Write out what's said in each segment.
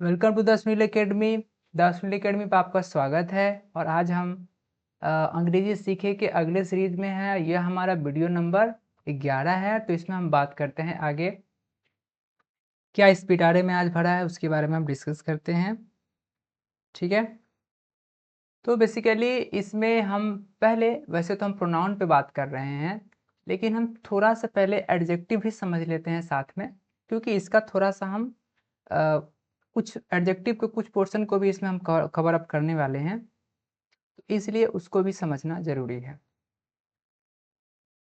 Welcome to the smile academy. The smile academy पर आपका स्वागत है। और आज हम अंग्रेजी सीखे के अगले सीरीज में है। यह हमारा वीडियो नंबर 11 है। तो इसमें हम बात करते हैं आगे क्या इस पिटारे में आज भरा है उसके बारे में हम डिस्कस करते हैं। ठीक है, तो बेसिकली इसमें हम पहले वैसे तो हम प्रोनाउन पे बात कर रहे हैं, लेकिन हम थोड़ा सा पहले एडजेक्टिव भी समझ लेते हैं साथ में, क्योंकि इसका थोड़ा सा हम कुछ एडजेक्टिव के कुछ पोर्शन को भी इसमें हम कवर अप करने वाले हैं, तो इसलिए उसको भी समझना जरूरी है।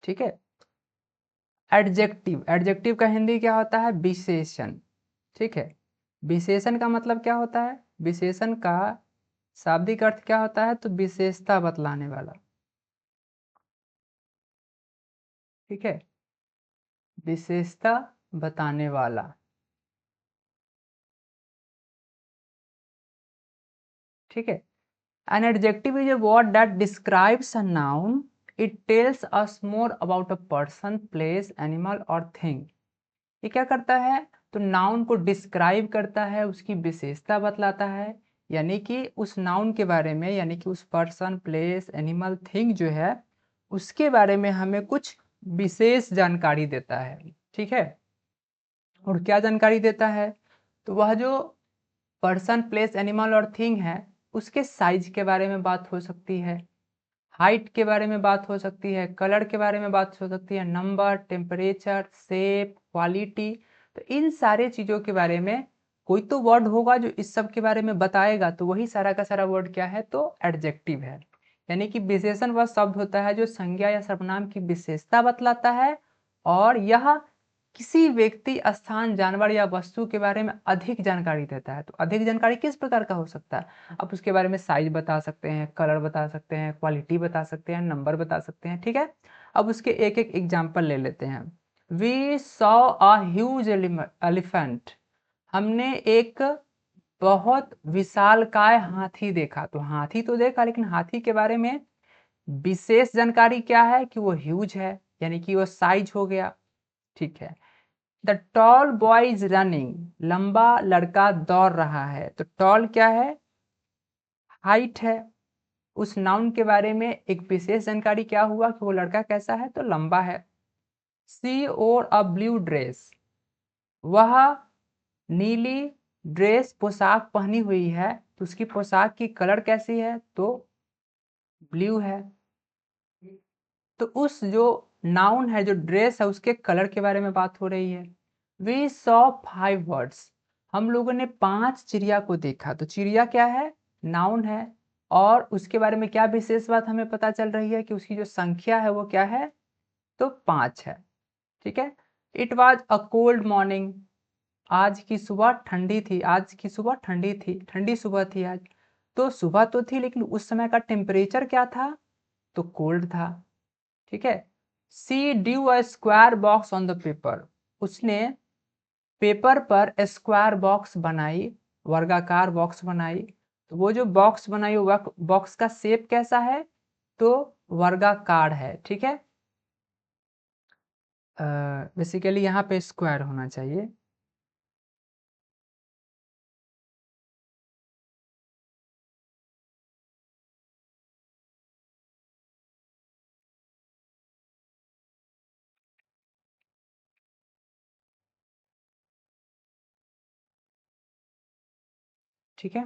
ठीक है, एडजेक्टिव, एडजेक्टिव का हिंदी क्या होता है? विशेषण। ठीक है, विशेषण का मतलब क्या होता है? विशेषण का शाब्दिक अर्थ क्या होता है? तो विशेषता बतलाने वाला। ठीक है, विशेषता बताने वाला। ठीक है, an adjective is a word that describes a noun, it tells us more about a person, place, animal और थिंग। ये क्या करता है? तो नाउन को डिस्क्राइब करता है, उसकी विशेषता बतलाता है, यानी कि उस नाउन के बारे में, यानी कि उस पर्सन, प्लेस, एनिमल, थिंग जो है उसके बारे में हमें कुछ विशेष जानकारी देता है। ठीक है, और क्या जानकारी देता है? तो वह जो पर्सन, प्लेस, एनिमल और थिंग है उसके साइज के बारे में बात हो सकती है, हाइट के बारे में बात हो सकती है, कलर के बारे में बात हो सकती है, नंबर, टेम्परेचर, शेप, क्वालिटी। तो इन सारे चीज़ों के बारे में कोई तो वर्ड होगा जो इस सब के बारे में बताएगा, तो वही सारा का सारा वर्ड क्या है? तो एडजेक्टिव है। यानी कि विशेषण वह शब्द होता है जो संज्ञा या सर्वनाम की विशेषता बतलाता है, और यह किसी व्यक्ति, स्थान, जानवर या वस्तु के बारे में अधिक जानकारी देता है। तो अधिक जानकारी किस प्रकार का हो सकता है? आप उसके बारे में साइज बता सकते हैं, कलर बता सकते हैं, क्वालिटी बता सकते हैं, नंबर बता सकते हैं। ठीक है, अब उसके एक एक एग्जाम्पल ले लेते हैं। We saw a huge elephant, हमने एक बहुत विशालकाय हाथी देखा। तो हाथी तो देखा, लेकिन हाथी के बारे में विशेष जानकारी क्या है? कि वो ह्यूज है, यानी कि वो साइज हो गया। ठीक है, the tall boy is running, लंबा लड़का दौड़ रहा है। तो टॉल क्या है? हाइट है। उस नाउन के बारे में एक विशेष जानकारी क्या हुआ? कि वो लड़का कैसा है? तो लंबा है। सी और अ ब्लू ड्रेस, वह नीली ड्रेस, पोशाक पहनी हुई है। तो उसकी पोशाक की कलर कैसी है? तो ब्लू है। तो उस जो नाउन है, जो ड्रेस है, उसके कलर के बारे में बात हो रही है। वी सॉ 5 बर्ड्स, हम लोगों ने 5 चिड़िया को देखा। तो चिड़िया क्या है? नाउन है, और उसके बारे में क्या विशेष बात हमें पता चल रही है? कि उसकी जो संख्या है वो क्या है? तो 5 है। ठीक है, it was a cold morning, आज की सुबह ठंडी थी। आज की सुबह ठंडी थी, ठंडी सुबह थी आज। तो सुबह तो थी, लेकिन उस समय का टेम्परेचर क्या था? तो कोल्ड था। ठीक है, she drew a square box on the paper, उसने पेपर पर स्क्वायर बॉक्स बनाई, वर्गाकार बॉक्स बनाई। तो वो जो बॉक्स बनाई, वो बॉक्स का शेप कैसा है? तो वर्गाकार है। ठीक है, बेसिकली यहाँ पे स्क्वायर होना चाहिए। ठीक है,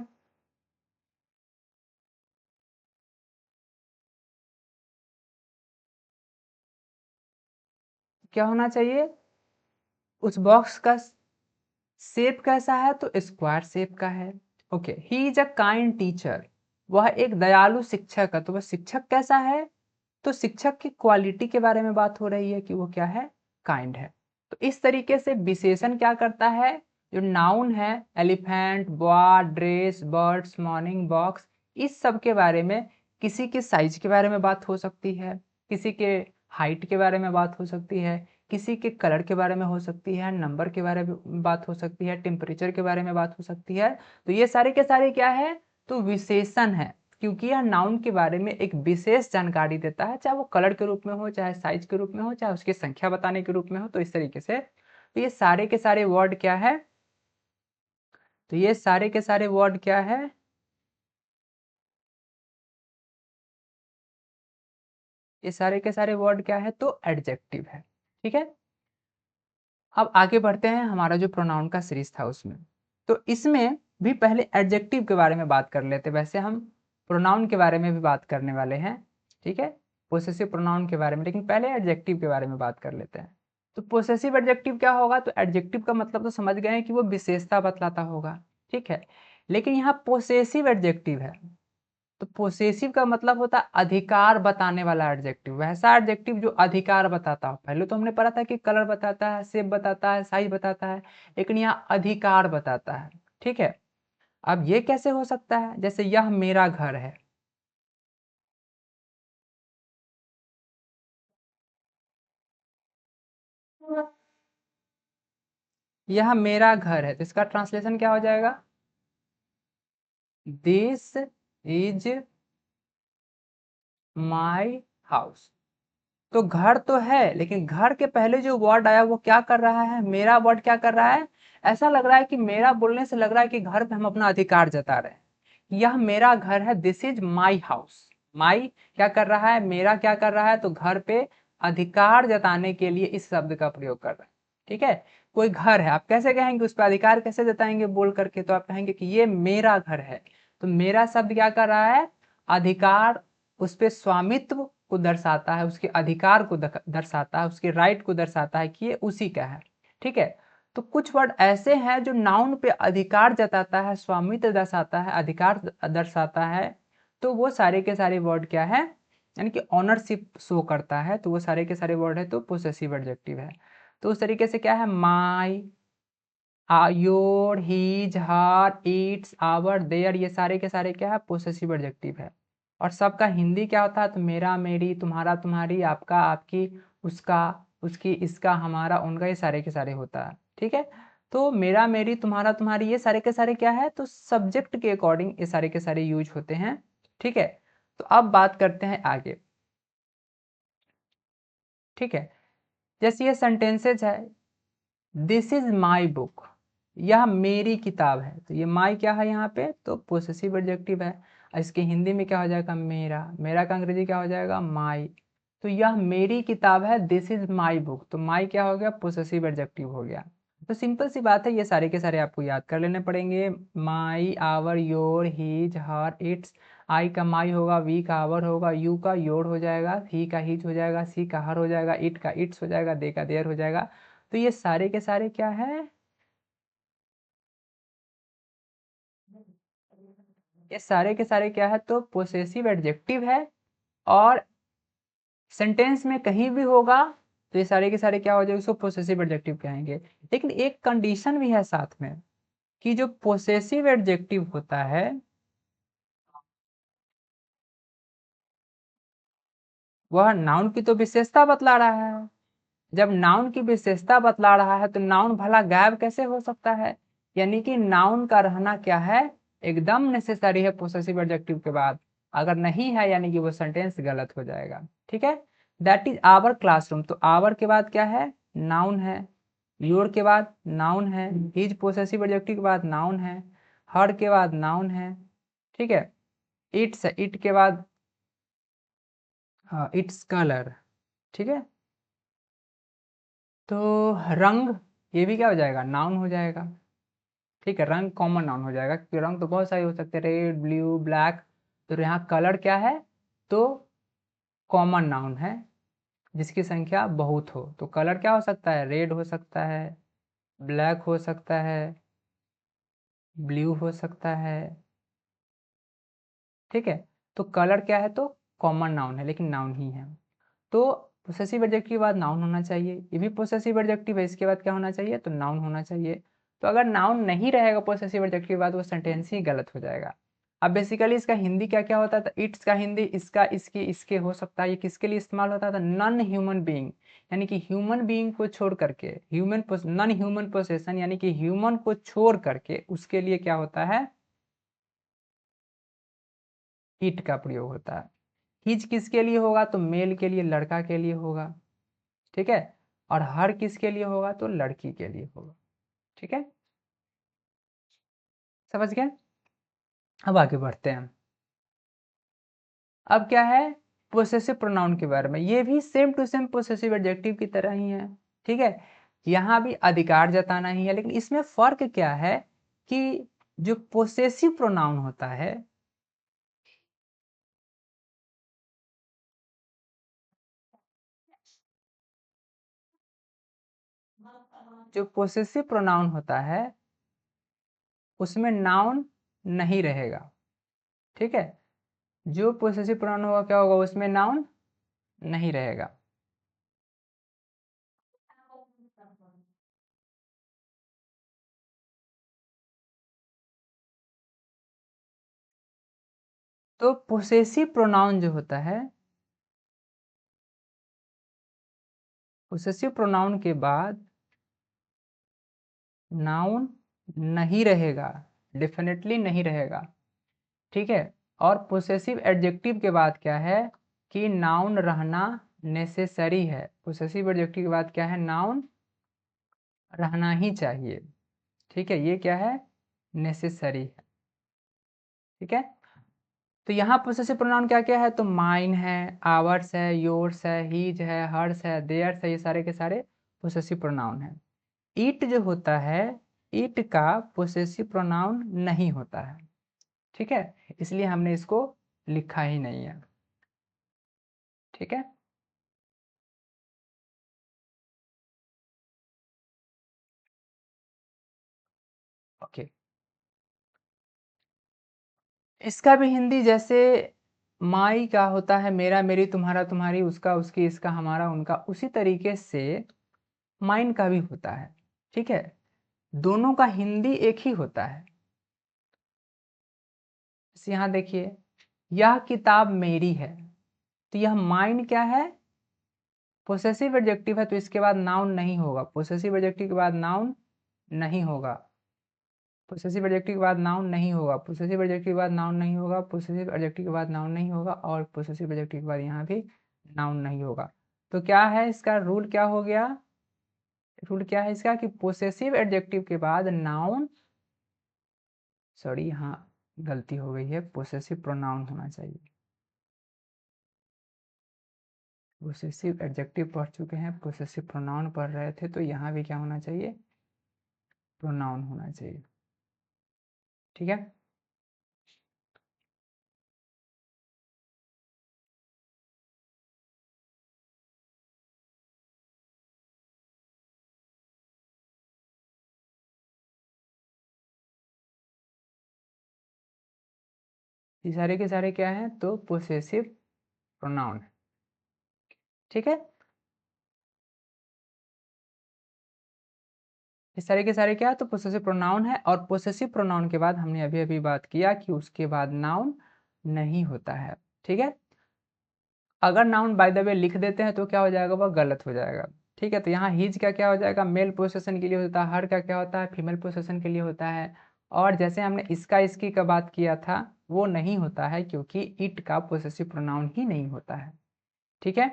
क्या होना चाहिए? उस बॉक्स का शेप कैसा है? तो स्क्वायर शेप का है। Okay, he is a kind teacher, वह एक दयालु शिक्षक है। तो वह शिक्षक कैसा है? तो शिक्षक की क्वालिटी के बारे में बात हो रही है, कि वो क्या है? काइंड है। तो इस तरीके से विशेषण क्या करता है? जो नाउन है, elephant, boy, dress, birds, morning, box, इस सब के बारे में किसी के साइज के बारे में बात हो सकती है, किसी के हाइट के बारे में बात हो सकती है, किसी के कलर के बारे में हो सकती है, नंबर के बारे में बात हो सकती है, टेम्परेचर के बारे में बात हो सकती है। तो ये सारे के सारे क्या है? तो विशेषण है, क्योंकि यह नाउन के बारे में एक विशेष जानकारी देता है, चाहे वो कलर के रूप में हो, चाहे साइज के रूप में हो, चाहे उसकी संख्या बताने के रूप में हो। तो इस तरीके से तो ये सारे के सारे वर्ड क्या है? तो ये सारे के सारे वर्ड क्या है? ये सारे के सारे वर्ड क्या है? तो एडजेक्टिव है। ठीक है, अब आगे बढ़ते हैं हमारा जो प्रोनाउन का सीरीज था उसमें। तो इसमें भी पहले एडजेक्टिव के बारे में बात कर लेते, वैसे हम प्रोनाउन के बारे में भी बात करने वाले हैं। ठीक है, पोसेसिव प्रोनाउन के बारे में, लेकिन पहले एडजेक्टिव के बारे में बात कर लेते हैं। तो पोसेसिव एडजेक्टिव क्या होगा? तो एडजेक्टिव का मतलब तो समझ गए हैं कि वो विशेषता बतलाता होगा। ठीक है, लेकिन यहाँ पोसेसिव एडजेक्टिव है, तो पोसेसिव का मतलब होता है अधिकार बताने वाला एडजेक्टिव, वैसा एडजेक्टिव जो अधिकार बताता हो। पहले तो हमने पढ़ा था कि कलर बताता है, शेप बताता है, साइज बताता है, लेकिन यहाँ अधिकार बताता है। ठीक है, अब ये कैसे हो सकता है? जैसे यह मेरा घर है, यह मेरा घर है, तो इसका ट्रांसलेशन क्या हो जाएगा? This is my house. तो घर तो है, लेकिन घर के पहले जो वर्ड आया वो क्या कर रहा है? मेरा वर्ड क्या कर रहा है? ऐसा लग रहा है कि मेरा बोलने से लग रहा है कि घर पे हम अपना अधिकार जता रहे हैं। यह मेरा घर है, दिस इज माई हाउस। माई क्या कर रहा है? मेरा क्या कर रहा है? तो घर पे अधिकार जताने के लिए इस शब्द का प्रयोग कर रहा है। ठीक है, कोई घर है, आप कैसे कहेंगे उस पर अधिकार कैसे जताएंगे बोल करके? तो आप कहेंगे कि ये मेरा घर है। तो मेरा शब्द क्या कर रहा है? अधिकार, उस पे स्वामित्व को दर्शाता है, उसके अधिकार को दर्शाता है, उसके राइट को दर्शाता है कि ये उसी का है। ठीक है, तो कुछ वर्ड ऐसे हैं जो नाउन पे अधिकार जताता है, स्वामित्व दर्शाता है, अधिकार दर्शाता है, तो वो सारे के सारे वर्ड क्या है? यानी कि ऑनरशिप शो करता है, तो वो सारे के सारे वर्ड है तो पोसेसिव एडजेक्टिव है। तो उस तरीके से क्या है? My, your, his, her, its, our, their, ये सारे के सारे क्या है? पोसेसिव एडजेक्टिव है। और सबका हिंदी क्या होता है? तो मेरा, मेरी, तुम्हारा, तुम्हारी, आपका, आपकी, उसका, उसकी, इसका, हमारा, उनका, ये सारे के सारे होता है। ठीक है, तो मेरा, मेरी, तुम्हारा, तुम्हारी, ये सारे के सारे क्या है? तो सब्जेक्ट के अकॉर्डिंग ये सारे के सारे यूज होते हैं। ठीक है, तो अब बात करते हैं आगे। ठीक है, जैसे ये सेंटेंसेज है, दिस इज माई बुक, यह मेरी किताब है, तो ये माई क्या है यहाँ पे? तो पोसेसिव एडजेक्टिव है। इसके हिंदी में क्या हो जाएगा? मेरा। मेरा का अंग्रेजी क्या हो जाएगा? माई। तो यह मेरी किताब है, दिस इज माई बुक, तो माई क्या हो गया? पोसेसिव एडजेक्टिव हो गया। तो सिंपल सी बात है, ये सारे के सारे आपको याद कर लेने पड़ेंगे। My, our, your, his, her, its. I का माई होगा, वी का आवर होगा, यू का योर हो जाएगा, ही का हीज हो जाएगा, सी का हर हो जाएगा, इट का इट्स हो जाएगा, दे का देयर हो जाएगा। तो ये सारे के सारे क्या है? ये सारे के सारे क्या है? तो पोसेसिव एडजेक्टिव है। और सेंटेंस में कहीं भी होगा तो ये सारे के सारे क्या हो जाएगा? उसको पोसेसिव एडजेक्टिव कहेंगे। लेकिन एक कंडीशन भी है साथ में, कि जो पोसेसिव एडजेक्टिव होता है वह नाउन की तो विशेषता बतला रहा है। जब नाउन की विशेषता बतला रहा है तो नाउन भला गायब कैसे हो सकता है? यानी कि नाउन का रहना क्या है? एकदम नेसेसरी है पोसेसिव एडजेक्टिव के बाद। अगर नहीं है यानी कि वो सेंटेंस गलत हो जाएगा। ठीक है, दैट इज आवर क्लासरूम, तो आवर के बाद क्या है? नाउन है। योर के बाद नाउन है। हिज पोसेसिव एडजेक्टिव के बाद नाउन है। हर के बाद नाउन है। ठीक है, इट्स, इट के बाद इट्स कलर। ठीक है, तो रंग, ये भी क्या हो जाएगा? नाउन हो जाएगा। ठीक है, रंग कॉमन नाउन हो जाएगा, क्योंकि रंग तो बहुत सारे हो सकते हैं, रेड, ब्लू, ब्लैक। तो यहाँ कलर क्या है? तो कॉमन नाउन है जिसकी संख्या बहुत हो। तो कलर क्या हो सकता है? रेड हो सकता है, ब्लैक हो सकता है, ब्लू हो सकता है। ठीक है, तो कलर क्या है? तो कॉमन नाउन है, लेकिन नाउन ही है। तो पोसेसिव एडजेक्टिव के बाद नाउन होना चाहिए, ये भी पोसेसिव एडजेक्टिव है, इसके बाद क्या होना चाहिए? तो नाउन होना चाहिए। तो अगर नाउन नहीं रहेगा पोसेसिव एडजेक्टिव के बाद, वो सेंटेंस ही गलत हो जाएगा। अब बेसिकली इसका हिंदी क्या क्या होता था? इट्स का हिंदी इसका, इसकी, इसके हो सकता है। ये किसके लिए इस्तेमाल होता था? नॉन ह्यूमन बीइंग, यानी कि ह्यूमन बीइंग को छोड़ करके, ह्यूमन नॉन ह्यूमन पोसेशन, यानी कि ह्यूमन को छोड़ करके उसके लिए क्या होता है? इट का प्रयोग होता है। हिज किसके लिए होगा? तो मेल के लिए, लड़का के लिए होगा। ठीक है, और हर किसके लिए होगा? तो लड़की के लिए होगा। ठीक है, समझ गए? अब आगे बढ़ते हैं। अब क्या है, पोसेसिव प्रोनाउन के बारे में। ये भी same to same possessive adjective की तरह ही है, ठीक है। यहाँ भी अधिकार जताना ही है, लेकिन इसमें फर्क क्या है कि जो पोसेसिव प्रोनाउन होता है, जो पोसेसिव प्रोनाउन होता है उसमें नाउन नहीं रहेगा, ठीक है। जो पोसेसिव प्रोनाउन होगा क्या होगा, उसमें नाउन नहीं रहेगा। तो पोसेसिव प्रोनाउन जो होता है, पोसेसिव प्रोनाउन के बाद नाउन नहीं रहेगा, डेफिनेटली नहीं रहेगा, ठीक है। और पोसेसिव एडजेक्टिव के बाद क्या है कि नाउन रहना नेसेसरी है। पोसेसिव एडजेक्टिव के बाद क्या है, नाउन रहना ही चाहिए, ठीक है। ये क्या है, नेसेसरी है, ठीक है। तो यहाँ पोसेसिव प्रोनाउन क्या क्या है, तो माइन है, आवर्स है, योर्स है, हीज है, हर्स है, देयर्स है, ये सारे के सारे पोसेसिव प्रोनाउन है। इट जो होता है, इट का पोसेसिव प्रोनाउन नहीं होता है, ठीक है। इसलिए हमने इसको लिखा ही नहीं है, ठीक है। ओके, इसका भी हिंदी जैसे माई का होता है मेरा, मेरी, तुम्हारा, तुम्हारी, उसका, उसकी, इसका, हमारा, उनका, उसी तरीके से माइन का भी होता है, ठीक है। दोनों का हिंदी एक ही होता है। यहाँ देखिए, यह किताब मेरी है, तो यह माइन क्या है, पोसेसिव एडजेक्टिव है, तो इसके बाद नाउन नहीं होगा। पोसेसिव एडजेक्टिव के बाद नाउन नहीं होगा, पोसेसिव एडजेक्टिव के बाद नाउन नहीं होगा, पोसेसिव एडजेक्टिव के बाद नाउन नहीं होगा, पोसेसिव एडजेक्टिव के बाद नाउन नहीं होगा, और पोसेसिव एडजेक्टिव के बाद यहाँ भी नाउन नहीं होगा। तो क्या है इसका रूल, क्या हो गया, रूल क्या है इसका कि पोसेसिव एडजेक्टिव के बाद नाउन, सॉरी यहाँ गलती हो गई है, पोसेसिव प्रोनाउन होना चाहिए। पोसेसिव एडजेक्टिव पढ़ चुके हैं, पोसेसिव प्रोनाउन पढ़ रहे थे, तो यहाँ भी क्या होना चाहिए, प्रोनाउन होना चाहिए, ठीक है। ये सारे के सारे क्या हैं, तो पोसेसिव प्रोनाउन है, ठीक है। ये सारे के सारे क्या है, तो पोसेसिव प्रोनाउन है। और पोसेसिव प्रोनाउन के बाद हमने अभी अभी बात किया कि उसके बाद नाउन नहीं होता है, ठीक है। अगर नाउन बाय द वे लिख देते हैं तो क्या हो जाएगा, वह गलत हो जाएगा, ठीक है। तो यहाँ हिज का क्या हो जाएगा, मेल पोसेशन के लिए होता है, हर का क्या होता है, फीमेल पोसेशन के लिए होता है। और जैसे हमने इसका, इसकी का बात किया था, वो नहीं होता है क्योंकि इट का पोसेसिव प्रोनाउन ही नहीं होता है, ठीक है।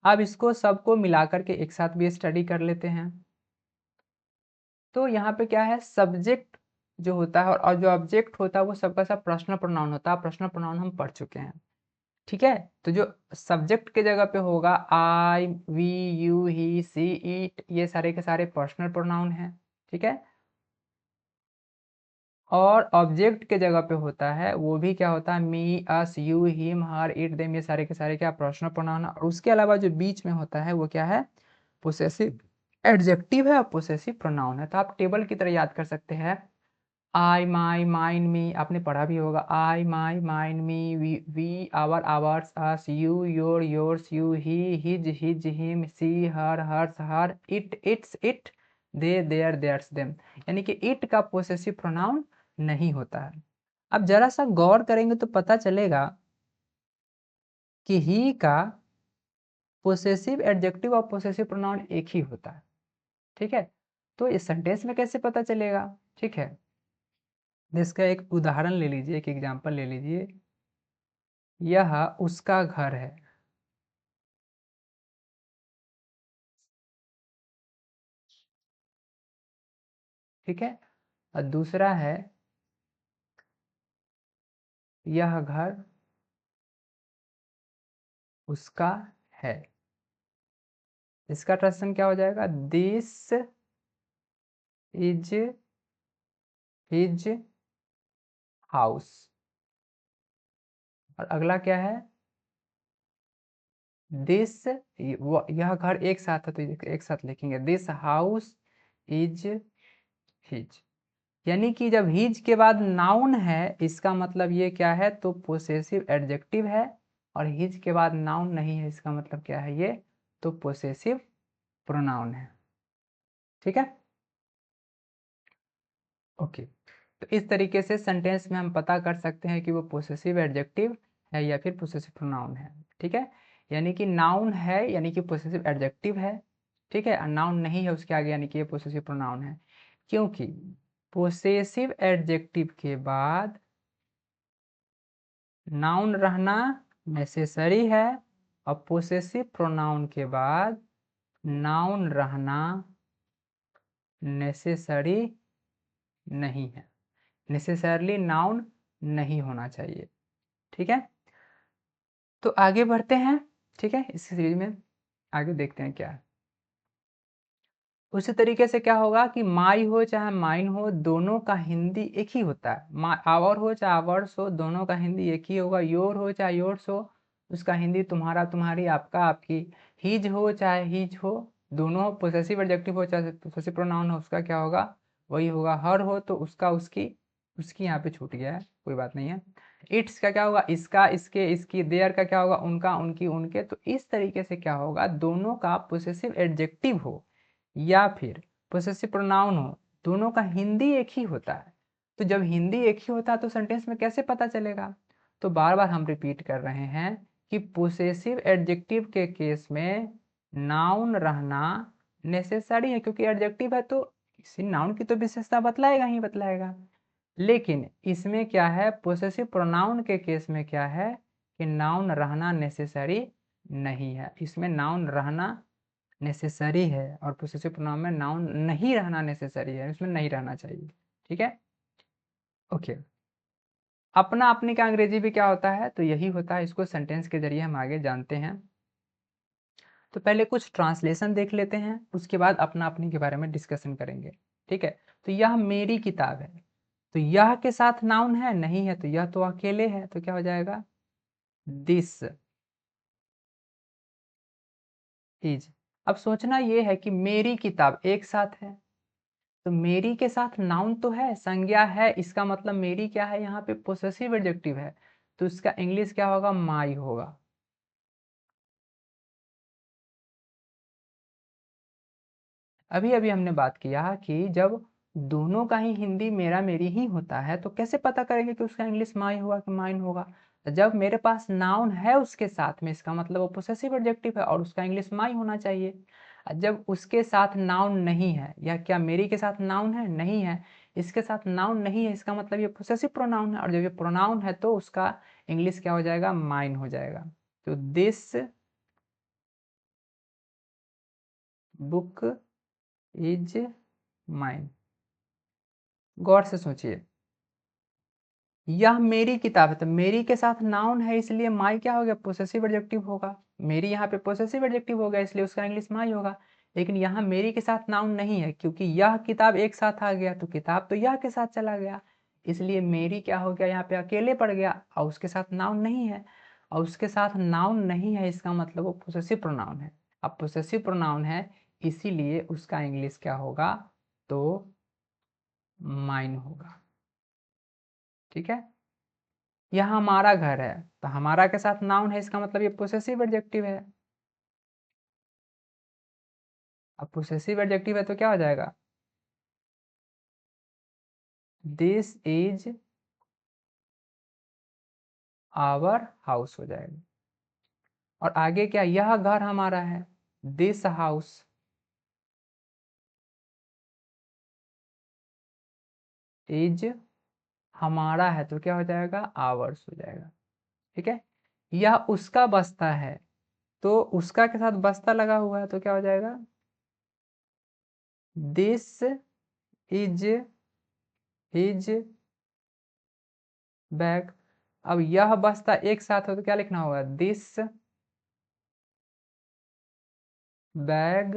अब इसको सबको मिलाकर के एक साथ भी स्टडी कर लेते हैं। तो यहाँ पे क्या है, सब्जेक्ट जो होता है और जो ऑब्जेक्ट होता है वो सबका सब पर्सनल प्रोनाउन होता है। पर्सनल प्रोनाउन हम पढ़ चुके हैं, ठीक है। तो जो सब्जेक्ट के जगह पे होगा, I, we, you, he, she, it, ये सारे के सारे पर्सनल प्रोनाउन हैं, ठीक है। और ऑब्जेक्ट के जगह पे होता है, वो भी क्या होता है, me, us, you, him, her, it, them, ये सारे के सारे क्या पर्सनल प्रोनाउन है। और उसके अलावा जो बीच में होता है वो क्या है, पोसेसिव एडजेक्टिव है और पोसेसिव प्रोनाउन है। तो आप टेबल की तरह याद कर सकते हैं, आई, माई, माइन, मी, आपने पढ़ा भी होगा, I, my, mine, me, we, our, ours, us, you, your, yours, you, he, his, him, she, her, hers, her, it, its, it, they, their, theirs, them. यानी कि इट का पोसेसिव प्रोनाउन नहीं होता है। अब जरा सा गौर करेंगे तो पता चलेगा कि ही का पोसेसिव एडजेक्टिव और पोसेसिव प्रोनाउन एक ही होता है, ठीक है। तो इस सेंटेंस में कैसे पता चलेगा, ठीक है। इसका एक उदाहरण ले लीजिए, एक एग्जांपल ले लीजिए, यह उसका घर है, ठीक है। और दूसरा है यह घर उसका है। इसका ट्रांसलेशन क्या हो जाएगा? This is his house. और अगला क्या है? दिस, यह घर एक साथ है तो एक साथ लिखेंगे, दिस हाउस इज हिज। यानी कि जब हिज के बाद नाउन है इसका मतलब ये क्या है? तो पोसेसिव एडजेक्टिव है। और हिज के बाद नाउन नहीं है इसका मतलब क्या है? ये तो पोसेसिव प्रोनाउन है। ठीक है, ओके। तो इस तरीके से सेंटेंस में हम पता कर सकते हैं कि वो पोसेसिव एडजेक्टिव है या फिर पोसेसिव प्रोनाउन है। ठीक है, यानी कि नाउन है यानी कि पोसेसिव एडजेक्टिव है। ठीक है, नाउन नहीं है उसके आगे यानी कि ये पोसेसिव प्रोनाउन है। क्योंकि पोसेसिव एडजेक्टिव के बाद नाउन रहना नेसेसरी है और पोसेसिव प्रोनाउन के बाद नाउन रहना नेसेसरी नहीं है। नेसेसरली नाउन नहीं होना चाहिए। ठीक है, तो आगे बढ़ते हैं। ठीक है, इस सीरीज में आगे देखते हैं क्या है। उसी तरीके से क्या होगा कि माई हो चाहे माइन हो दोनों का हिंदी एक ही होता है। आवर हो चाहे आवर्स हो दोनों का हिंदी एक ही होगा। योर हो चाहे योर्स हो उसका हिंदी तुम्हारा तुम्हारी आपका आपकी। हिज हो चाहे हिज हो दोनों, पोसेसिव एडजेक्टिव हो चाहे पोसेसिव प्रोनाउन हो उसका क्या होगा? वही होगा। हर हो तो उसका उसकी, उसकी यहाँ पे छूट गया है, कोई बात नहीं है। इट्स का क्या होगा? इसका इसके इसकी। देयर का क्या होगा? उनका उनकी उनके। तो इस तरीके से क्या होगा? दोनों का पोसेसिव एडजेक्टिव हो या फिर पोसेसिव प्रोनाउन हो दोनों का हिंदी एक ही होता है। तो जब हिंदी एक ही होता है तो सेंटेंस में कैसे पता चलेगा? तो बार बार हम रिपीट कर रहे हैं कि पोसेसिव एडजेक्टिव के केस में नाउन रहना नेसेसरी है, क्योंकि एडजेक्टिव है तो किसी नाउन की तो विशेषता बतलाएगा ही बतलाएगा। लेकिन इसमें क्या है? पोसेसिव प्रोनाउन के केस में क्या है कि नाउन रहना नेसेसरी नहीं है। इसमें नाउन रहना नेसेसरी है और पोसेसिव प्रोनाउन में नाउन नहीं रहना नेसेसरी है, इसमें नहीं रहना चाहिए। ठीक है, ओके। अपना अपनी का अंग्रेजी भी क्या होता है? तो यही होता है। इसको सेंटेंस के जरिए हम आगे जानते हैं। तो पहले कुछ ट्रांसलेशन देख लेते हैं, उसके बाद अपना अपनी के बारे में डिस्कशन करेंगे। ठीक है, तो यह मेरी किताब है। तो यह के साथ नाउन है? नहीं है, तो यह तो अकेले है, तो क्या हो जाएगा? This is. अब सोचना यह है कि मेरी किताब एक साथ है तो मेरी के साथ नाउन तो है, संज्ञा है, इसका मतलब मेरी क्या है? यहाँ पे पोसेसिव एडजेक्टिव है तो इसका इंग्लिश क्या होगा? माई होगा। अभी अभी हमने बात किया कि जब दोनों का ही हिंदी मेरा मेरी ही होता है तो कैसे पता करेंगे कि उसका इंग्लिश माई होगा कि माइन होगा? तो जब मेरे पास नाउन है उसके साथ में इसका मतलब वो पोसेसिव एडजेक्टिव है और उसका इंग्लिश माई होना चाहिए। जब उसके साथ नाउन नहीं है, या क्या मेरी के साथ नाउन है? नहीं है, इसके साथ नाउन नहीं है, इसका मतलब ये पोसेसिव प्रोनाउन है और जब ये प्रोनाउन है तो उसका इंग्लिश क्या हो जाएगा? माइन हो जाएगा। तो दिस बुक इज माइन। गौर से सोचिए, यह मेरी किताब है तो मेरी के साथ नाउन है इसलिए माई क्या हो गया? पोसेसिव एडजेक्टिव होगा। मेरी यहाँ पे पोसेसिव एडजेक्टिव हो गया इसलिए उसका इंग्लिश माई होगा। लेकिन यहाँ मेरी के साथ नाउन नहीं है क्योंकि यह किताब एक साथ आ गया तो किताब तो यह के साथ चला गया, इसलिए मेरी क्या हो गया? यहाँ पे अकेले पड़ गया और उसके साथ नाउन नहीं है। और उसके साथ नाउन नहीं है इसका मतलब वो पोसेसिव प्रोनाउन है। अब पोसेसिव प्रोनाउन है इसीलिए उसका इंग्लिश क्या होगा? तो माइन होगा। ठीक है, यह हमारा घर है तो हमारा के साथ नाउन है इसका मतलब ये पोसेसिव एडजेक्टिव है। अब पोसेसिव एडजेक्टिव है तो क्या हो जाएगा? दिस इज आवर हाउस हो जाएगा। और आगे क्या? यह घर हमारा है, दिस हाउस इज हमारा है तो क्या हो जाएगा? आवर्स हो जाएगा। ठीक है, यह उसका बस्ता है तो उसका के साथ बस्ता लगा हुआ है तो क्या हो जाएगा? This is his bag. अब यह बस्ता एक साथ हो तो क्या लिखना होगा, दिस बैग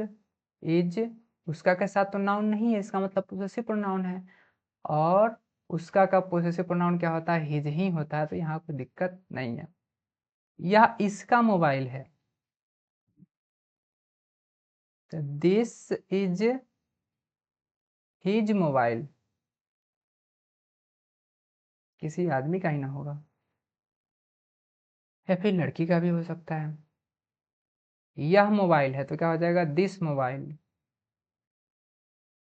इज, उसका के साथ तो नाउन नहीं है, इसका मतलब पोसेसिव प्रोनाउन है, और उसका का पोसेसिव प्रोनाउन क्या होता है, हिज ही होता है, तो यहाँ कोई दिक्कत नहीं है। यह इसका मोबाइल है, तो दिस इज हिज मोबाइल, किसी आदमी का ही ना होगा, या फिर लड़की का भी हो सकता है। यह मोबाइल है तो क्या हो जाएगा, this mobile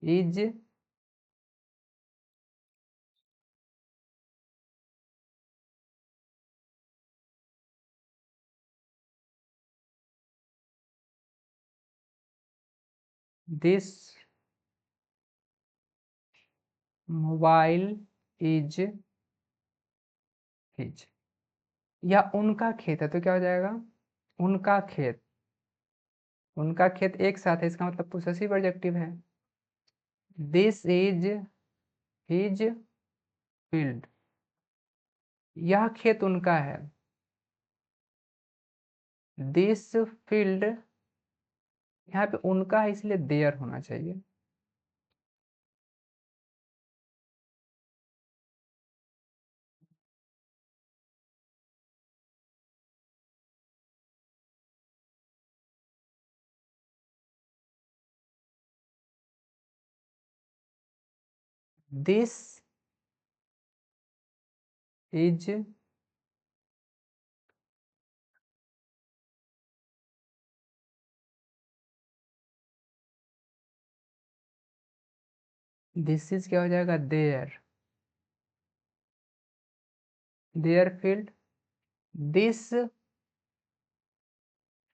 is this mobile is his. या उनका खेत है तो क्या हो जाएगा, उनका खेत, उनका खेत एक साथ है, इसका मतलब पोसेसिव एडजेक्टिव है। दिस इज हिज फील्ड, यह खेत उनका है, दिस फील्ड, यहाँ पे उनका है इसलिए देयर होना चाहिए। दिस इज दिस इज क्या हो जाएगा, their, their field, this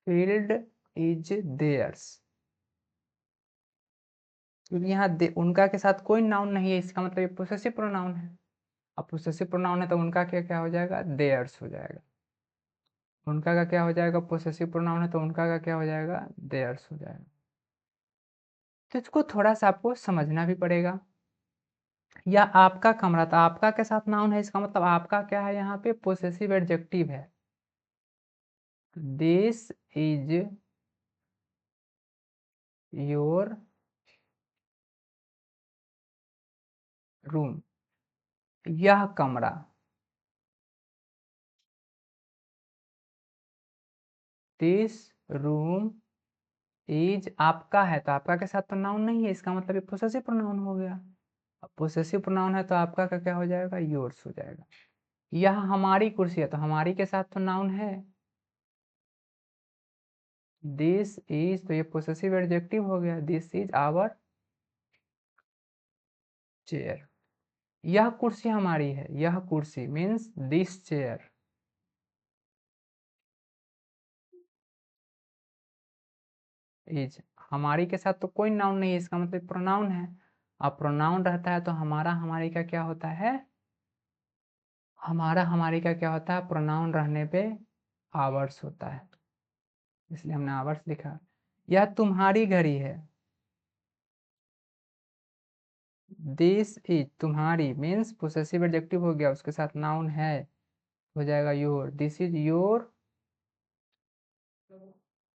field is theirs, क्योंकि यहाँ उनका के साथ कोई नाउन नहीं है, इसका मतलब ये पोसेसिव प्रोनाउन है। अब पोसेसिव प्रोनाउन है तो उनका क्या क्या हो जाएगा, देयर्स हो जाएगा। उनका का क्या हो जाएगा, पोसेसिव प्रोनाउन है तो उनका का क्या हो जाएगा, देयर्स हो जाएगा। तो इसको थोड़ा सा आपको समझना भी पड़ेगा। या आपका कमरा था, आपका के साथ नाउन है, इसका मतलब आपका क्या है, यहाँ पे पोसेसिव एडजेक्टिव है। दिस इज योर रूम, यह कमरा, दिस रूम इज आपका है, तो आपका के साथ तो नाउन नहीं है, इसका मतलब ये पोसेसिव प्रोनाउन हो गया। अब पोसेसिव प्रोनाउन है तो आपका का क्या हो जाएगा, योर्स हो जाएगा। यह हमारी कुर्सी है, तो हमारी के साथ तो नाउन है, दिस इज, तो ये पोसेसिव एडजेक्टिव हो गया, दिस इज आवर चेयर। यह कुर्सी हमारी है, यह कुर्सी मीन्स दिस चेयर इज, हमारी के साथ तो कोई नाउन नहीं है, इसका मतलब प्रोनाउन है। अब प्रोनाउन रहता है तो हमारा हमारी का क्या होता है, हमारा हमारी का क्या होता है, प्रोनाउन रहने पे आवर्स होता है, इसलिए हमने आवर्स लिखा। यह तुम्हारी घड़ी है, दिस इज तुम्हारी मीन्स पोसेसिव एडजेक्टिव हो गया, उसके साथ नाउन है, हो जाएगा your, this is your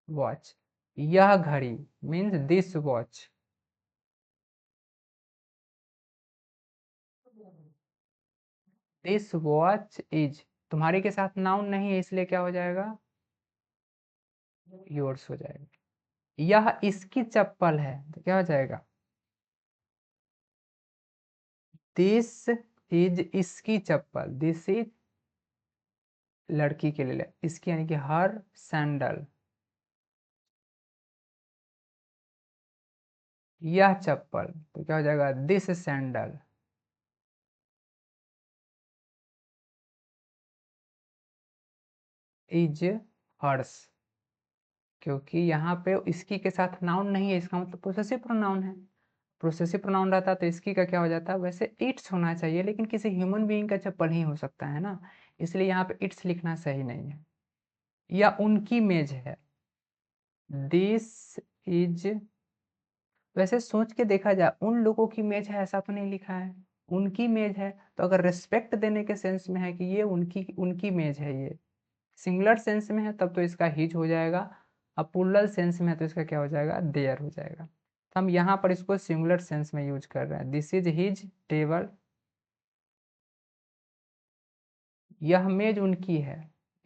watch. यह घड़ी means this watch, this watch is, तुम्हारी के साथ नाउन नहीं है इसलिए क्या हो जाएगा, योर्स हो जाएगा। यह इसकी चप्पल है तो क्या हो जाएगा, दिस इज इसकी चप्पल, दिस इज लड़की के लिए, इसकी यानी कि हर सैंडल, यह चप्पल तो क्या हो जाएगा, दिस सैंडल इज हर्स, क्योंकि यहाँ पे इसकी के साथ नाउन नहीं है, इसका मतलब पोसेसिव प्रोनाउन है। पोसेसिव प्रोनाउन रहता तो इसकी का क्या हो जाता, वैसे इट्स होना चाहिए, लेकिन किसी ह्यूमन बीइंग का चप्पल ही हो सकता है ना, इसलिए यहाँ पे इट्स लिखना सही नहीं है। या उनकी मेज है, दिस इज, वैसे सोच के देखा जाए उन लोगों की मेज है ऐसा तो नहीं लिखा है, उनकी मेज है। तो अगर रिस्पेक्ट देने के सेंस में है कि ये उनकी उनकी मेज है, ये सिंगुलर सेंस में है तब तो इसका हिज हो जाएगा, अब प्लूरल सेंस में है तो इसका क्या हो जाएगा, देयर हो जाएगा। तो हम यहाँ पर इसको सिंगुलर सेंस में यूज कर रहे हैं, दिस इज हिज टेबल, यह मेज उनकी है,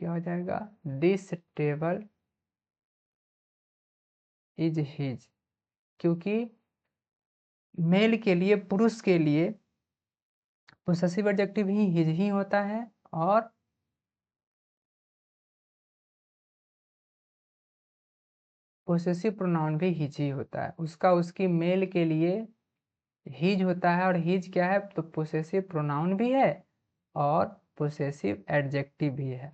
क्या हो जाएगा, दिस टेबल इज हिज। क्योंकि मेल के लिए, पुरुष के लिए possessive adjective he his he होता है, और पोसेसिव प्रोनाउन भी हिज ही होता है। उसका उसकी मेल के लिए हिज होता है, और हिज क्या है, तो पोसेसिव प्रोनाउन भी है और पोसेसिव एडजेक्टिव भी है।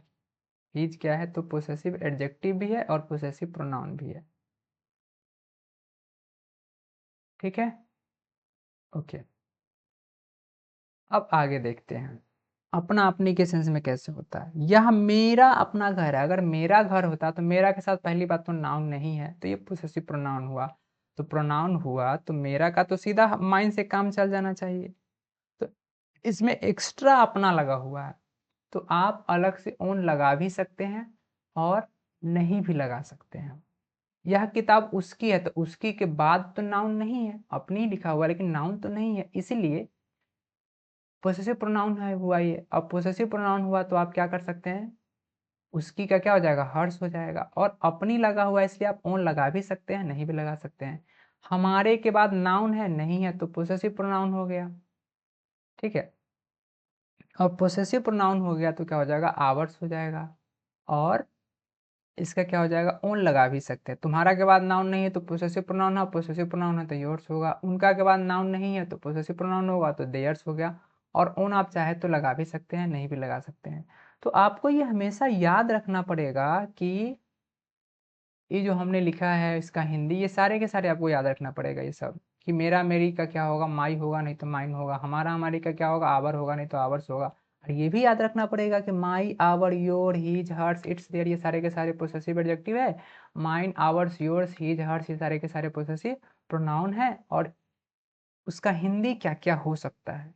हिज क्या है, तो पोसेसिव एडजेक्टिव भी है और पोसेसिव प्रोनाउन भी है। ठीक है, ओके। अब आगे देखते हैं अपना अपनी के सेंस में कैसे होता है। यह मेरा अपना घर है, अगर मेरा घर होता तो मेरा के साथ पहली बात तो नाउन नहीं है, तो ये पोसेसिव प्रोनाउन हुआ। तो प्रोनाउन हुआ तो मेरा का तो सीधा माइन से काम चल जाना चाहिए, तो इसमें एक्स्ट्रा अपना लगा हुआ है, तो आप अलग से ओन लगा भी सकते हैं और नहीं भी लगा सकते हैं। यह किताब उसकी है, तो उसकी के बाद तो नाउन नहीं है, अपनी लिखा हुआ है लेकिन नाउन तो नहीं है, इसीलिए पोसेसिव प्रोनाउन है हुआ ये। अब पोसेसिव प्रोनाउन हुआ तो आप क्या कर सकते हैं, उसकी का क्या हो जाएगा, हर्ष हो जाएगा, और अपनी लगा हुआ है इसलिए आप ओन लगा भी सकते हैं, नहीं भी लगा सकते हैं। हमारे के बाद नाउन है, नहीं है, तो पोसेसिव प्रोनाउन हो गया। ठीक है, और पोसेसिव प्रोनाउन हो गया तो क्या हो जाएगा, आवर्स हो जाएगा, और इसका क्या हो जाएगा, ओन लगा भी सकते हैं। तुम्हारा के बाद नाउन नहीं है तो पोसेसिव प्रोनाउन है, पोसेसिव प्रोनाउन है तो योर्स होगा, उनका के बाद नाउन नहीं है तो पोसेसिव प्रोनाउन होगा तो देयर्स हो गया, और ओन आप चाहे तो लगा भी सकते हैं, नहीं भी लगा सकते हैं। तो आपको ये हमेशा याद रखना पड़ेगा कि ये जो हमने लिखा है इसका हिंदी, ये सारे के सारे आपको याद रखना पड़ेगा ये सब, कि मेरा मेरी का क्या होगा, माई होगा नहीं तो माइन होगा, हमारा हमारी का क्या होगा, आवर होगा नहीं तो आवर्स होगा। और ये भी याद रखना पड़ेगा कि my, our, your, his, hers, its, their, ये सारे के सारे पोसेसिव एडजेक्टिव है। Mine, ours, yours, his, hers, ये सारे के सारे पोसेसिव प्रोनाउन है, और उसका हिंदी क्या क्या हो सकता है।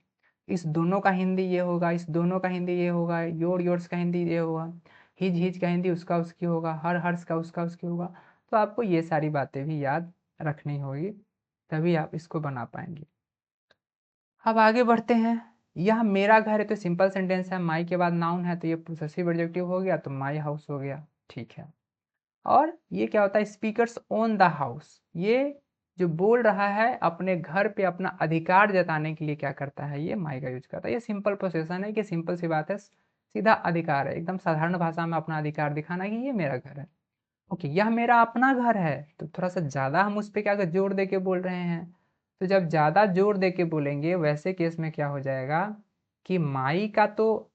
इस दोनों का हिंदी ये होगा, इस दोनों का हिंदी ये होगा, योर योर्स का हिंदी ये होगा, हिज हिज का हिंदी उसका उसकी होगा, हर हर्ष का उसका उसकी होगा। तो आपको ये सारी बातें भी याद रखनी होगी, तभी आप इसको बना पाएंगे। अब आगे बढ़ते हैं। यह मेरा घर है तो सिंपल सेंटेंस है, माई के बाद नाउन है तो ये पोसेसिव एडजेक्टिव हो गया, तो माई हाउस हो गया। ठीक है, और ये क्या होता है, स्पीकर्स ओन द हाउस, ये जो बोल रहा है अपने घर पे अपना अधिकार जताने के लिए क्या करता है, ये माई का यूज करता है। ये सिंपल पोसेशन है कि सिंपल सी बात है, सीधा अधिकार है, एकदम साधारण भाषा में अपना अधिकार दिखाना कि ये मेरा घर है। ओके, यह मेरा अपना घर है, तो थोड़ा सा ज्यादा हम उस पर क्या जोर दे के बोल रहे हैं, तो जब ज्यादा जोर दे के बोलेंगे वैसे केस में क्या हो जाएगा कि माई का तो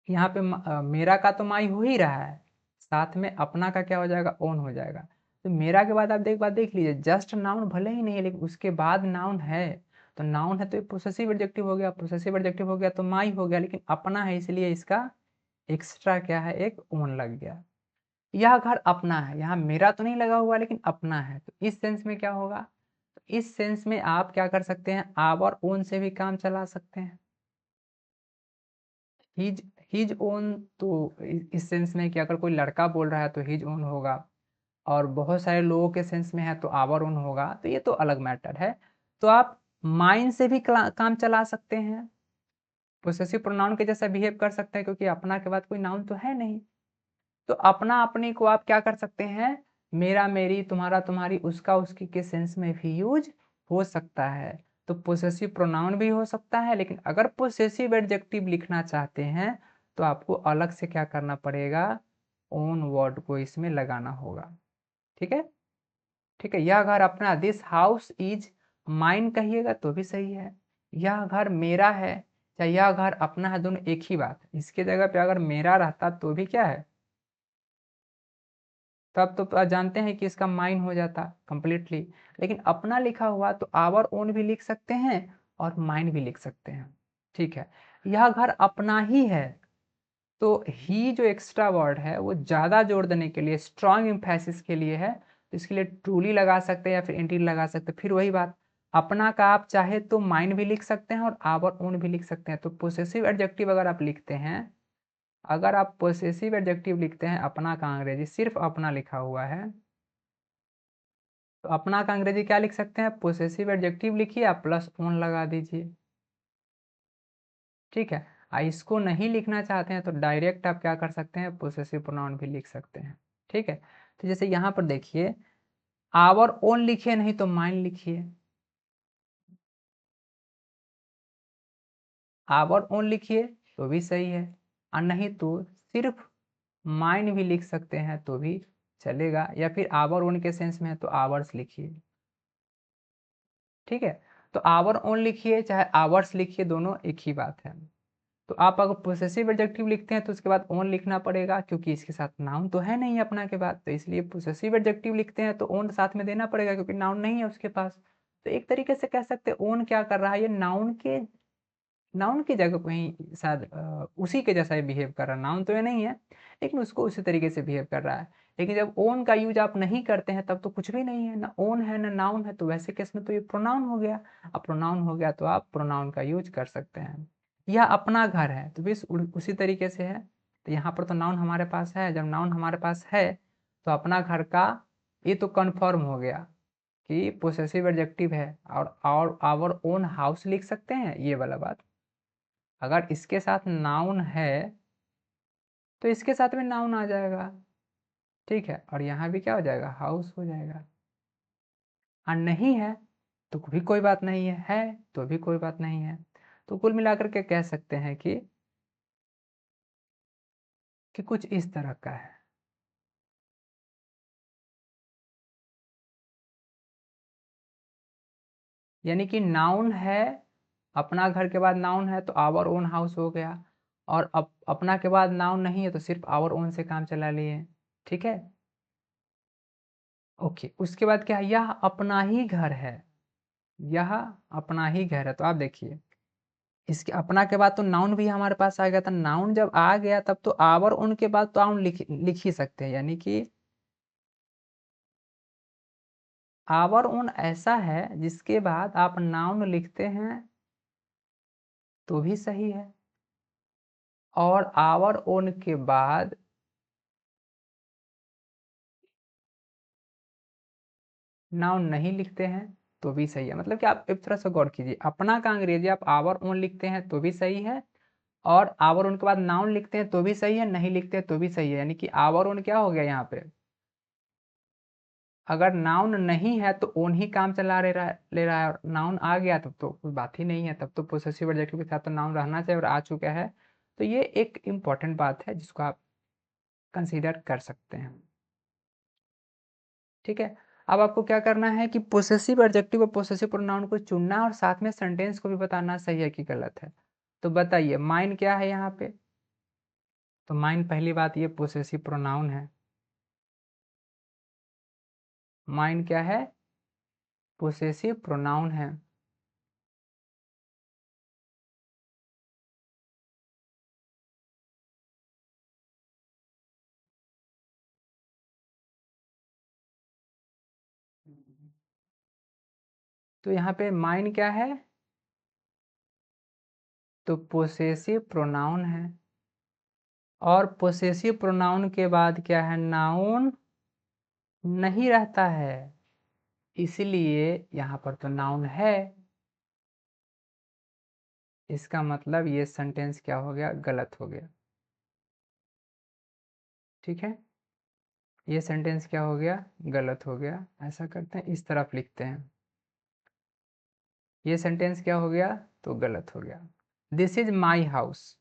यहाँ पे मेरा का तो माई हो ही रहा है, साथ में अपना का क्या हो जाएगा, ओन हो जाएगा। तो मेरा के बाद आप बात देख लीजिए, जस्ट नाउन भले ही नहीं है लेकिन उसके बाद नाउन है, तो नाउन है तो पोसेसिव एडजेक्टिव हो गया, पोसेसिव एडजेक्टिव हो गया तो माई हो गया, लेकिन अपना है इसलिए इसका एक्स्ट्रा क्या है, एक ओन लग गया। यह घर अपना है, यहाँ मेरा तो नहीं लगा हुआ लेकिन अपना है, तो इस सेंस में क्या होगा, तो इस सेंस में आप क्या कर सकते हैं, आप और ओन से भी काम चला सकते हैं। हिज हिज ओन, तो इस सेंस में कि अगर कोई लड़का बोल रहा है तो हिज ओन होगा, और बहुत सारे लोगों के सेंस में है तो आवर ओन होगा, तो ये तो अलग मैटर है। तो आप माइन से भी काम चला सकते हैं, पोसेसिव प्रोनाउन के जैसा बिहेव कर सकते हैं, क्योंकि अपना के बाद कोई नाउन तो है नहीं। तो अपना अपनी को आप क्या कर सकते हैं, मेरा मेरी, तुम्हारा तुम्हारी, उसका उसकी के सेंस में भी यूज हो सकता है। तो पोसेसिव प्रोनाउन भी हो सकता है, लेकिन अगर पोसेसिव एडजेक्टिव लिखना चाहते हैं तो आपको अलग से क्या करना पड़ेगा, ओन वर्ड को इसमें लगाना होगा। ठीक है, ठीक है, यह घर अपना, दिस हाउस इज माइन कहिएगा तो भी सही है, यह घर मेरा है या यह घर अपना है, दोनों एक ही बात। इसके जगह पे अगर मेरा रहता तो भी क्या है, तब तो आप जानते हैं कि इसका माइन हो जाता कंप्लीटली, लेकिन अपना लिखा हुआ तो आवर ओन भी लिख सकते हैं और माइन भी लिख सकते हैं। ठीक है, यह घर अपना ही है, तो ही जो एक्स्ट्रा वर्ड है वो ज्यादा जोड़ देने के लिए, स्ट्रॉन्ग इम्फेसिस के लिए है, तो इसके लिए ट्रूली लगा सकते हैं या फिर इंटील लगा सकते हैं। फिर वही बात, अपना का आप चाहे तो माइन भी लिख सकते हैं और आवर ओन भी लिख सकते हैं। तो पोसेसिव एडजेक्टिव अगर आप लिखते हैं, अगर आप पोसेसिव एडजेक्टिव लिखते हैं, अपना का अंग्रेजी सिर्फ अपना लिखा हुआ है, तो अपना का अंग्रेजी क्या लिख सकते हैं, पोसेसिव एडजेक्टिव लिखिए, आप प्लस ओन लगा दीजिए। ठीक है। इसको नहीं लिखना चाहते हैं तो डायरेक्ट आप क्या कर सकते हैं, पोसेसिव प्रोनाउन भी लिख सकते हैं। ठीक है। तो जैसे यहाँ पर देखिए, आवर ओन लिखिए, नहीं तो माइन लिखिए। आवर ओन लिखिए तो भी सही है, और नहीं तो सिर्फ माइन भी लिख सकते हैं तो भी चलेगा, या फिर आवर ओन के सेंस में है तो आवर्स लिखिए। ठीक है। तो आवर ओन लिखिए चाहे आवर्स लिखिए, दोनों एक ही बात है। तो आप अगर पोसेसिव एडजेक्टिव लिखते हैं तो उसके बाद ओन लिखना पड़ेगा, क्योंकि इसके साथ नाउन तो है नहीं अपना के बाद, तो इसलिए पोसेसिव एडजेक्टिव लिखते हैं तो ओन साथ में देना पड़ेगा, क्योंकि नाउन नहीं है उसके पास। तो एक तरीके से कह सकते हैं ओन क्या कर रहा है, ये नाउन की जगह पे ही शायद उसी के जैसा ही बिहेव कर रहा है। नाउन तो ये नहीं है, लेकिन उसको उसी तरीके से बिहेव कर रहा है। लेकिन जब ओन का यूज आप नहीं करते हैं तब तो कुछ भी नहीं है, ना ओन है ना नाउन है, तो वैसे केस में तो ये प्रोनाउन हो गया। अब प्रोनाउन हो गया तो आप प्रोनाउन का यूज कर सकते हैं। यह अपना घर है तो भी उसी तरीके से है। तो यहाँ पर तो नाउन हमारे पास है, जब नाउन हमारे पास है तो अपना घर का ये तो कन्फर्म हो गया कि पोसेसिव एडजेक्टिव है। और आवर ओन हाउस लिख सकते हैं, ये वाला बात। अगर इसके साथ नाउन है तो इसके साथ में नाउन आ जाएगा। ठीक है। और यहाँ भी क्या हो जाएगा, हाउस हो जाएगा। और नहीं है तो भी कोई बात नहीं है तो भी कोई बात नहीं है। तो कुल मिलाकर के कह सकते हैं कि कुछ इस तरह का है। यानी कि नाउन है, अपना घर के बाद नाउन है तो आवर ओन हाउस हो गया, और अपना के बाद नाउन नहीं है तो सिर्फ आवर ओन से काम चला लिए। ठीक है। ओके, उसके बाद क्या है, यह अपना ही घर है। यह अपना ही घर है, तो आप देखिए इसके अपना के बाद तो नाउन भी हमारे पास आ गया था। नाउन जब आ गया तब तो आवर ओन के बाद तो नाउन लिख ही सकते हैं। यानी कि आवर ओन ऐसा है जिसके बाद आप नाउन लिखते हैं तो भी सही है, और आवर ओन के बाद नाउन नहीं लिखते हैं तो भी सही है। मतलब कि आप एक तरह से गौर कीजिए, अपना का अंग्रेजी आप आवर ओन लिखते हैं तो भी सही है, और आवर ओन के बाद नाउन लिखते हैं तो भी सही है, नहीं लिखते हैं तो भी सही है। यानी कि आवर ओन क्या हो गया यहाँ पे, अगर नाउन नहीं है तो ओन ही काम चला ले रहा है, और नाउन आ गया तब तो कोई बात ही नहीं है, तब तो पोसेसिव एडजेक्टिव के साथ तो नाउन रहना चाहिए, और आ चुका है। तो ये एक इम्पॉर्टेंट बात है जिसको आप कंसीडर कर सकते हैं। ठीक है। अब आपको क्या करना है कि पोसेसिव एडजेक्टिव और पोसेसिव प्रोनाउन को चुनना, और साथ में सेंटेंस को भी बताना सही है कि गलत है। तो बताइए माइन क्या है यहाँ पे। तो माइन पहली बात ये पोसेसिव प्रोनाउन है। माइन क्या है, पोसेसिव प्रोनाउन है। तो यहाँ पे माइन क्या है, तो पोसेसिव प्रोनाउन है। और पोसेसिव प्रोनाउन के बाद क्या है, नाउन नहीं रहता है, इसलिए यहाँ पर तो नाउन है। इसका मतलब ये सेंटेंस क्या हो गया, गलत हो गया। ठीक है। ये सेंटेंस क्या हो गया, गलत हो गया। ऐसा करते हैं, इस तरफ लिखते हैं, ये सेंटेंस क्या हो गया, तो गलत हो गया। This is my house.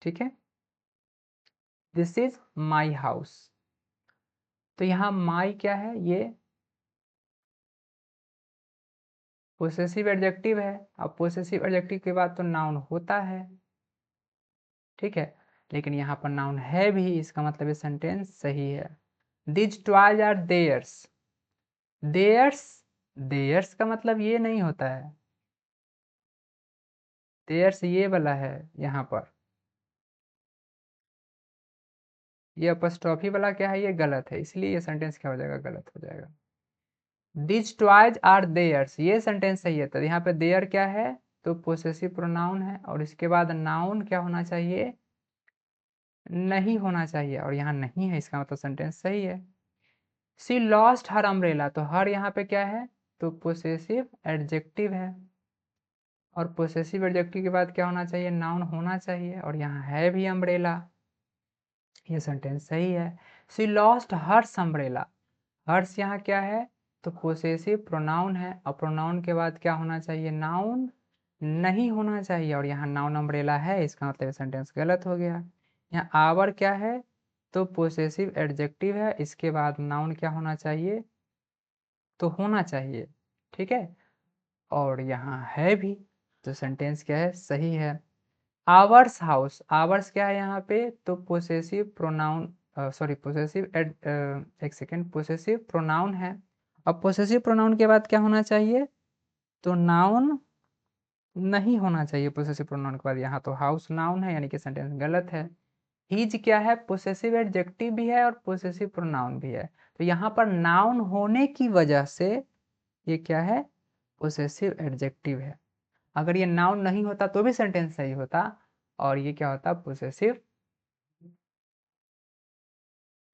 ठीक है। This is my house. तो यहाँ माई क्या है, ये पोसेसिव एडजेक्टिव है। अब पोसेसिव एडजेक्टिव के बाद तो नाउन होता है। ठीक है। लेकिन यहाँ पर नाउन है भी, इसका मतलब ये सेंटेंस सही है। These toys are theirs. Theirs, theirs का मतलब ये नहीं होता है, देयर्स ये वाला है यहाँ पर। ये अपस्ट्रॉफी वाला क्या है, ये गलत है, इसलिए ये सेंटेंस क्या हो जाएगा, गलत हो जाएगा। दिस टॉयज आर देयर्स, ये सेंटेंस सही है। तो यहाँ पे देयर क्या है, तो पोसेसिव प्रोनाउन है, और इसके बाद नाउन क्या होना चाहिए, नहीं होना चाहिए, और यहाँ नहीं है, इसका मतलब सेंटेंस सही है। सी लॉस्ट हर अम्ब्रेला, तो हर यहाँ पे क्या है, तो पोसेसिव एडजेक्टिव है, और पोसेसिव एडजेक्टिव के बाद क्या होना चाहिए, नाउन होना चाहिए, और यहाँ है भी अम्ब्रेला, ये सेंटेंस सही है। सी लॉस्ट हर्स अम्ब्रेला, हर्स यहाँ क्या है, तो पोसेसिव प्रोनाउन है, और प्रोनाउन के बाद क्या होना चाहिए, नाउन नहीं होना चाहिए, और यहाँ नाउन अम्ब्रेला है, इसका मतलब सेंटेंस गलत हो गया। यहाँ आवर क्या है, तो पोसेसिव एडजेक्टिव है, इसके बाद नाउन क्या होना चाहिए, तो होना चाहिए, ठीक है, और यहाँ है भी, तो सेंटेंस क्या है, सही है। आवर्स हाउस, आवर्स क्या है यहाँ पे, तो पोसेसिव प्रोनाउन, सॉरी पोसेसिव एक सेकेंड, पोसेसिव प्रोनाउन है। अब पोसेसिव प्रोनाउन के बाद क्या होना चाहिए, तो नाउन नहीं होना चाहिए पोसेसिव प्रोनाउन के बाद, यहाँ तो हाउस नाउन है, यानी कि सेंटेंस गलत है। हीज क्या है, पोसेसिव एडजेक्टिव भी है और पोसेसिव प्रोनाउन भी है, तो यहाँ पर नाउन होने की वजह से ये क्या है, पोसेसिव एडजेक्टिव है। अगर ये नाउन नहीं होता तो भी सेंटेंस सही होता, और ये क्या होता, पोसेसिव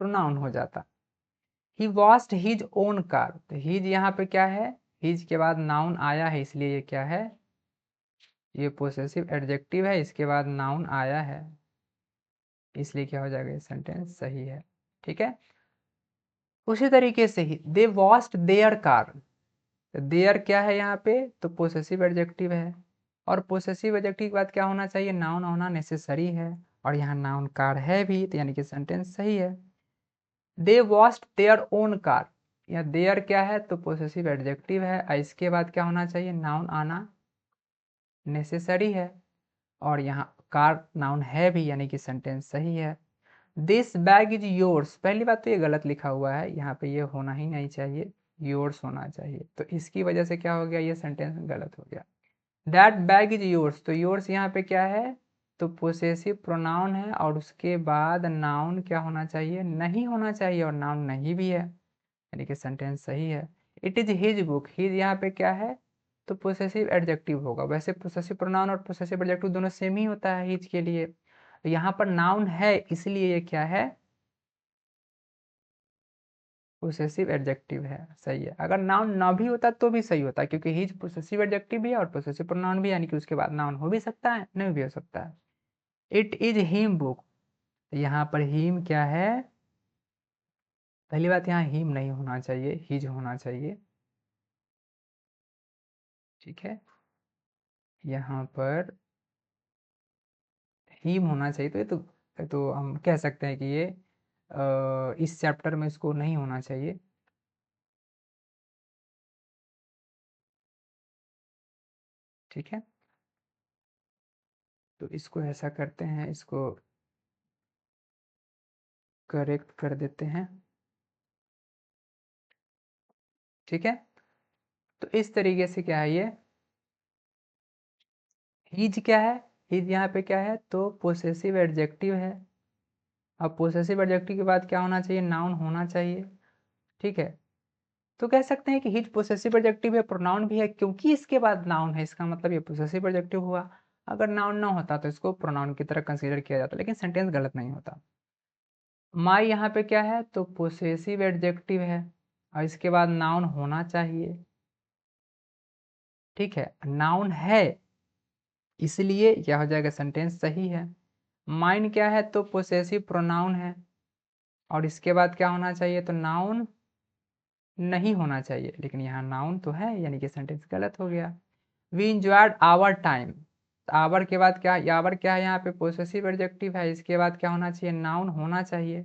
प्रोनाउन हो जाता। ही वॉश्ड हिज ओन कार, तो हिज यहाँ पे क्या है, हिज के बाद नाउन आया है, इसलिए ये क्या है, ये पोसेसिव एडजेक्टिव है, इसके बाद नाउन आया है, इसलिए क्या हो जाएगा, ये सेंटेंस सही है, ठीक है। उसी तरीके से ही दे वॉश्ड देयर कार, देयर क्या है यहाँ पे, तो पोसेसिव एडजेक्टिव है, और पोसेसिव एडजेक्टिव के बाद क्या होना चाहिए, नाउन होना नेसेसरी है, और यहाँ नाउन कार है भी, तो यानी कि सेंटेंस सही है। दे वॉश्ड देयर ओन कार, या देयर क्या है, तो पोसेसिव एडजेक्टिव है, और इसके बाद क्या होना चाहिए, नाउन आना नेसेसरी है, और यहाँ कार नाउन है भी, यानी कि सेंटेंस सही है। दिस बैग इज योर्स, पहली बात तो ये गलत लिखा हुआ है, यहाँ पे ये होना ही नहीं चाहिए, योर्स होना चाहिए, तो इसकी वजह से क्या हो गया, ये सेंटेंस गलत हो गया। दैट बैग इज योर्स, तो योर्स यहाँ पे क्या है, तो पोसेसिव प्रोनाउन है, और उसके बाद नाउन क्या होना चाहिए, नहीं होना चाहिए, और नाउन नहीं भी है, यानी कि सेंटेंस सही है। It is his book, his यहाँ पे क्या है, तो पोसेसिव एडजेक्टिव होगा, वैसे पोसेसिव प्रोनाउन और पोसेसिव एडजेक्टिव दोनों सेम ही होता है हिज के लिए, यहाँ पर नाउन है, इसलिए ये क्या है, पोसेसिव एडजेक्टिव है, सही है। अगर नाउन ना भी होता तो भी सही होता, क्योंकि हिज पोसेसिव एडजेक्टिव भी है और पोसेसिव प्रोनाउन भी, यानी कि उसके बाद नाउन हो भी सकता है, नहीं भी हो सकता है। इट इज हिम बुक, यहाँ पर हिम क्या है, पहली बात यहाँ हिम नहीं होना चाहिए, हिज होना चाहिए, ठीक है, यहाँ पर हिम होना चाहिए, तो ये तो हम कह सकते हैं कि ये इस चैप्टर में इसको नहीं होना चाहिए, ठीक है, तो इसको ऐसा करते हैं, इसको करेक्ट कर देते हैं, ठीक है। तो इस तरीके से क्या है, ये हिज क्या है, हिज यहाँ पे क्या है, तो पोसेसिव एडजेक्टिव है, अब पोसेसिव एडजेक्टिव के बाद क्या होना चाहिए, नाउन होना चाहिए, ठीक है। तो कह सकते हैं कि हिज पोसेसिव एडजेक्टिव है, प्रोनाउन भी है, क्योंकि इसके बाद नाउन है, इसका मतलब ये पोसेसिव एडजेक्टिव हुआ। अगर नाउन ना होता तो इसको प्रोनाउन की तरह कंसीडर किया जाता, लेकिन सेंटेंस गलत नहीं होता। माई यहाँ पे क्या है, तो पोसेसिव एडजेक्टिव है, और इसके बाद नाउन होना चाहिए, ठीक है, नाउन है, इसलिए क्या हो जाएगा, सेंटेंस सही है। माइन क्या है, तो पोसेसिव प्रोनाउन है, और इसके बाद क्या होना चाहिए, तो नाउन नहीं होना चाहिए, लेकिन यहाँ नाउन तो है, यानी कि सेंटेंस गलत हो गया। We enjoyed our time, our के बाद क्या, आवर क्या है, यहाँ पे पोसेसिव एडजेक्टिव है, इसके बाद क्या होना चाहिए, नाउन होना चाहिए,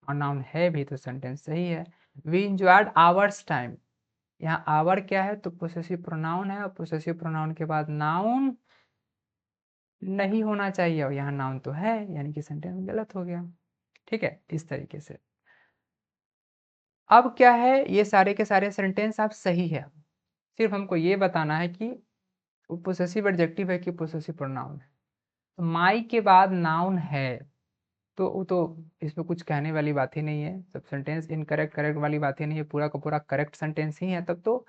और नाउन है भी, तो सेंटेंस सही है। वी इंजॉयड आवर्स टाइम, यहाँ आवर क्या है, तो पोसेसिव प्रोनाउन है, और पोसेसिव प्रोनाउन के बाद नाउन नहीं होना चाहिए, और यहाँ नाउन तो है, यानी कि सेंटेंस गलत हो गया, ठीक है, इस तरीके से। अब क्या है, ये सारे के सारे सेंटेंस आप सही है, सिर्फ हमको ये बताना है कि वो पोसेसिव एडजेक्टिव है कि पोसेसिव प्रोनाउन है। तो माई के बाद नाउन है, तो वो तो इसमें कुछ कहने वाली बात ही नहीं है, सब सेंटेंस इनकरेक्ट करेक्ट वाली बात ही नहीं है, पूरा का पूरा करेक्ट सेंटेंस ही है। तब तो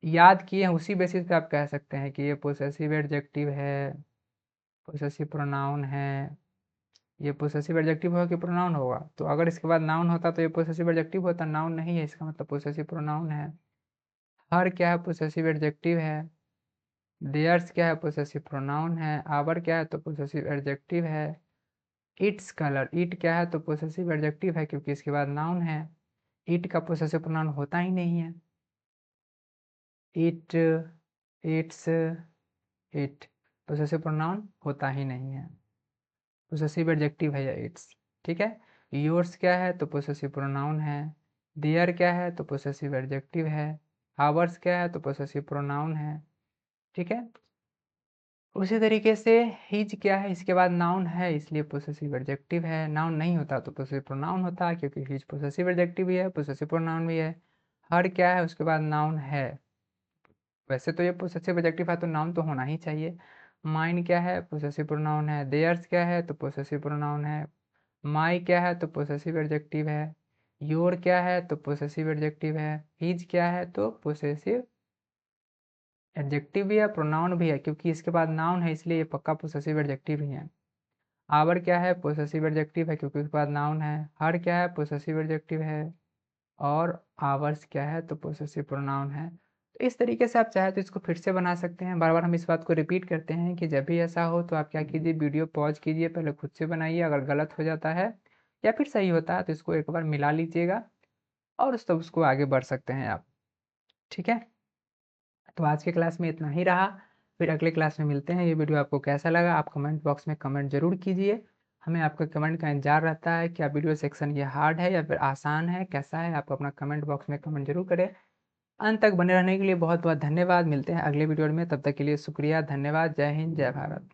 याद किए हैं उसी बेसिस पे आप कह सकते हैं कि ये पोसेसिव एडजेक्टिव है, पोसेसिव प्रोनाउन है। ये पोसेसिव एडजेक्टिव होगा कि प्रोनाउन होगा? तो अगर इसके बाद नाउन होता तो ये पोसेसिव एडजेक्टिव होता, नाउन नहीं है, इसका मतलब पोसेसिव प्रोनाउन है। हर क्या है? पोसेसिव एडजेक्टिव है। देयर्स क्या है? पोसेसिव प्रोनाउन है। आवर क्या है? तो पोसेसिव एडजेक्टिव है। इट्स कलर, इट क्या है? तो पोसेसिव एडजेक्टिव है क्योंकि इसके बाद नाउन है। इट का पोसेसिव प्रोनाउन होता ही नहीं है। It, its, it possessive pronoun होता ही नहीं है, पोसेसिव एडजेक्टिव है या इट्स। ठीक है। योर्स क्या है? तो पोसेसिव प्रोनाउन है। देयर क्या है? तो पोसेसिव एडजेक्टिव है। आवर्स क्या है? तो पोसेसिव प्रोनाउन है। ठीक है। उसी तरीके से हिज क्या है? इसके बाद नाउन है इसलिए पोसेसिव एडजेक्टिव है। नाउन नहीं होता तो पोसेसिव प्रोनाउन होता, क्योंकि हिज पोसेसिव एडजेक्टिव भी है, पोसेसिव प्रोनाउन भी है। हर क्या है? उसके बाद नाउन है। वैसे तो ये पोसेसिव एडजेक्टिव है तो नाउन तो होना ही चाहिए। माइन क्या है? पोसेसिव प्रोनाउन है। देयर्स क्या है? तो पोसेसिव प्रोनाउन है। माई क्या है? तो पोसेसिव एडजेक्टिव है। योर क्या है? तो पोसेसिव एडजेक्टिव है। हिज क्या है? तो पोसेसिव एडजेक्टिव भी है, प्रोनाउन भी है, क्योंकि इसके बाद नाउन है इसलिए ये पक्का पोसेसिव एडजेक्टिव ही है। आवर क्या है? पोसेसिव एडजेक्टिव है क्योंकि उसके बाद नाउन है। हर क्या है? पोसेसिव एडजेक्टिव है। और आवर्स क्या है? तो पोसेसिव प्रोनाउन है। तो इस तरीके से आप चाहे तो इसको फिर से बना सकते हैं। बार बार हम इस बात को रिपीट करते हैं कि जब भी ऐसा हो तो आप क्या कीजिए, वीडियो पॉज कीजिए, पहले खुद से बनाइए, अगर गलत हो जाता है या फिर सही होता है तो इसको एक बार मिला लीजिएगा और तब उसको आगे बढ़ सकते हैं आप। ठीक है। तो आज के क्लास में इतना ही रहा, फिर अगले क्लास में मिलते हैं। ये वीडियो आपको कैसा लगा आप कमेंट बॉक्स में कमेंट जरूर कीजिए, हमें आपका कमेंट का इंतजार रहता है। क्या वीडियो सेक्शन ये हार्ड है या फिर आसान है, कैसा है, आप अपना कमेंट बॉक्स में कमेंट जरूर करें। अंत तक बने रहने के लिए बहुत बहुत धन्यवाद। मिलते हैं अगले वीडियो में, तब तक के लिए शुक्रिया, धन्यवाद। जय हिंद, जय भारत।